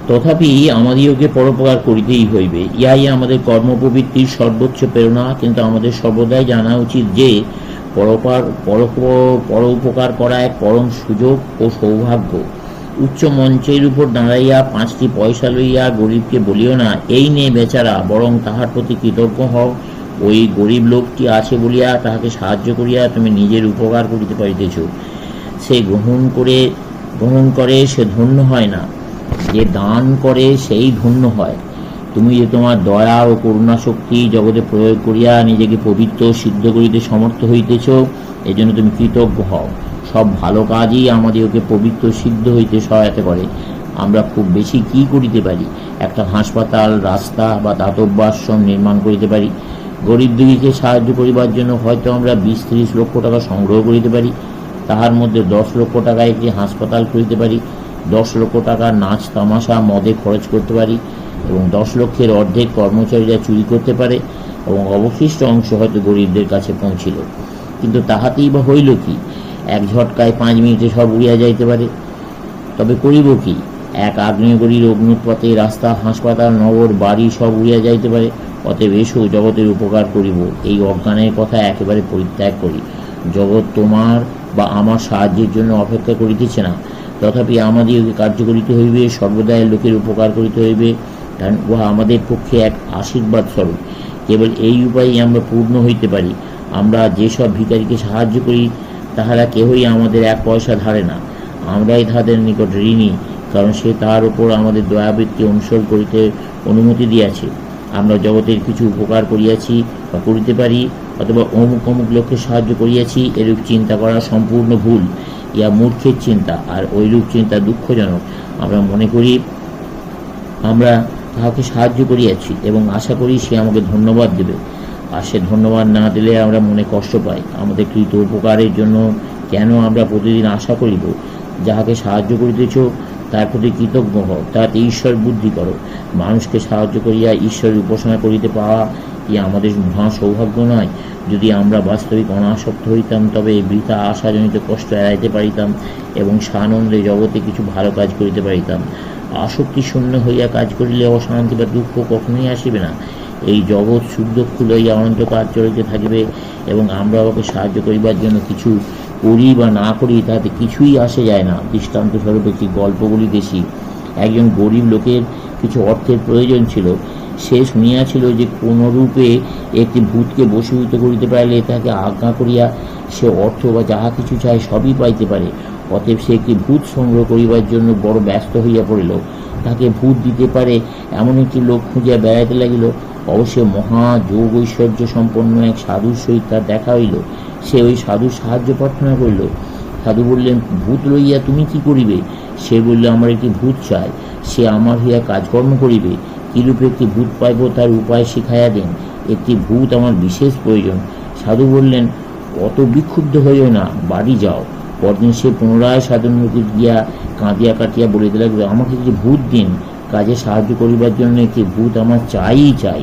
তথাপি আমাদিওকে পরোপকার করিতেই হইবে, ইহাই আমাদের কর্মপ্রবৃত্তির সর্বোচ্চ প্রেরণা। কিন্তু আমাদের সর্বদাই জানা উচিত যে পরোপকার করা এক পরম সুযোগ ও সৌভাগ্য। উচ্চ মঞ্চের উপর দাঁড়াইয়া 5টি পয়সা লইয়া গরিবকে বলিও না, এই নে বেচারা, বরং তাহার প্রতি কৃতজ্ঞ হও। ওই গরিব লোকটি আছে বলিয়া তাহাকে সাহায্য করিয়া তুমি নিজের উপকার করিতে পারিতেছ। সে গ্রহণ করে সে ধন্য হয় না, যে দান করে সেই ধন্য হয়। তুমি যে তোমার দয়া ও করুণা শক্তি জগতে প্রয়োগ করিয়া নিজেকে পবিত্র সিদ্ধ করিতে সমর্থ হইতেছ, এজন্য তুমি কৃতজ্ঞ হও। সব ভালো কাজই আমাদেরকে পবিত্র সিদ্ধ হইতে সহায়তা করে। আমরা খুব বেশি কি করিতে পারি? একটা হাসপাতাল, রাস্তা বা দাতব্য আশ্রম নির্মাণ করিতে পারি। গরিব দুঃখীকে সাহায্য করিবার জন্য হয়তো আমরা 20-30 লক্ষ টাকা সংগ্রহ করিতে পারি। তাহার মধ্যে 10 লক্ষ টাকা একটি হাসপাতাল করিতে পারি, 10 লক্ষ টাকা নাচ তামাশা মদে খরচ করতে পারি, এবং 10 লক্ষের অর্ধেক কর্মচারীরা চুরি করতে পারে, এবং অবশিষ্ট অংশ হয়তো গরিবদের কাছে পৌঁছিল। কিন্তু তাহাতেই বা হইল কি? এক ঝটকায় 5 মিনিটে সব উড়িয়া যাইতে পারে। তবে করিব কি? এক আগ্নেয়গিরির অগ্নুৎপাতে রাস্তা, হাসপাতাল, নগর, বাড়ি সব উড়িয়া যাইতে পারে। অতএব এসো জগতের উপকার করিব, এই অজ্ঞানের কথা একেবারে পরিত্যাগ করি। জগৎ তোমার বা আমার সাহায্যের জন্য অপেক্ষা করিতেছে না। তথাপি আমাদিগকে কার্য করিতে হইবে, সর্বদাই লোকের উপকার করিতে হইবে, কারণ উহা আমাদের পক্ষে এক আশীর্বাদ স্বরূপ। কেবল এই উপায়েই আমরা পূর্ণ হইতে পারি। আমরা যেসব ভিখারীকে সাহায্য করি তাহারা কেহই আমাদের 1 পয়সা ধারে না। আমরাই তাহাদের নিকট ঋণী, কারণ সে তাহার উপর আমাদের দয়াবৃত্তি অনুসরণ করিতে অনুমতি দিয়াছে। আমরা জগতের কিছু উপকার করিয়াছি বা করিতে পারি, অথবা অমুক অমুক লোককে সাহায্য করিয়াছি, এরূপ চিন্তা করা সম্পূর্ণ ভুল। ইয়া মূর্খের চিন্তা, আর ওইরূপ চিন্তা দুঃখজনক। আমরা মনে করি আমরা তাহাকে সাহায্য করিয়াছি এবং আশা করি সে আমাকে ধন্যবাদ দেবে, আর সে ধন্যবাদ না দিলে আমরা মনে কষ্ট পাই। আমাদের কৃত উপকারের জন্য কেন আমরা প্রতিদিন আশা করিব? যাহাকে সাহায্য করিতেছ তার প্রতি কৃতজ্ঞ হও, তাতে ঈশ্বর বুদ্ধি করো। মানুষকে সাহায্য করিয়া ঈশ্বরের উপাসনা করিতে পাওয়া কি আমাদের মহা সৌভাগ্য নয়? যদি আমরা বাস্তবিক অনাসক্ত হইতাম, তবে বৃথা আশাজনিত কষ্ট এড়াইতে পারিতাম এবং সানন্দে জগতে কিছু ভালো কাজ করিতে পারিতাম। আসক্তি শূন্য হইয়া কাজ করিলে অশান্তি বা দুঃখ কখনোই আসিবে না। এই জগৎ সুখ দুঃখ লইয়া অনন্তকাল চলিতে থাকিবে, এবং আমরা ওকে সাহায্য করিবার জন্য কিছু করি বা না করি তাতে কিছুই আসে যায় না। দৃষ্টান্তস্বরূপ একটি গল্প বলিতেছি। একজন গরিব লোকের কিছু অর্থের প্রয়োজন ছিল। সে শুনিয়াছিল যে কোনরূপে একটি ভূতকে বশীভূত করিতে পারিলে তাকে আজ্ঞা করিয়া সে অর্থ বা যাহা কিছু চায় সবই পাইতে পারে। অতএব সে একটি ভূত সংগ্রহ করিবার জন্য বড় ব্যস্ত হইয়া পড়িল। তাকে ভূত দিতে পারে এমন একটি লোক খুঁজিয়া বেড়াইতে লাগিল। অবশ্য মহা যোগ ঐশ্বর্য সম্পন্ন এক সাধুর সহিত তার দেখা হইল। সে ওই সাধুর সাহায্য প্রার্থনা করিল। সাধু বললেন, ভূত লইয়া তুমি কি করিবে? সে বলল, আমার একটি ভূত চাই, সে আমার হইয়া কাজকর্ম করিবে। কিরূপে একটি ভূত পাইব তার উপায় শিখাইয়া দেন। একটি ভূত আমার বিশেষ প্রয়োজন। সাধু বললেন, অত বিক্ষুব্ধ হইও না, বাড়ি যাও। পরদিন সে পুনরায় সাধুর নিকট গিয়া কাঁদিয়া কাটিয়া বলিতে লাগল, আমাকে একটি ভূত দিন, কাজে সাহায্য করিবার জন্য একটি ভূত আমার চাই।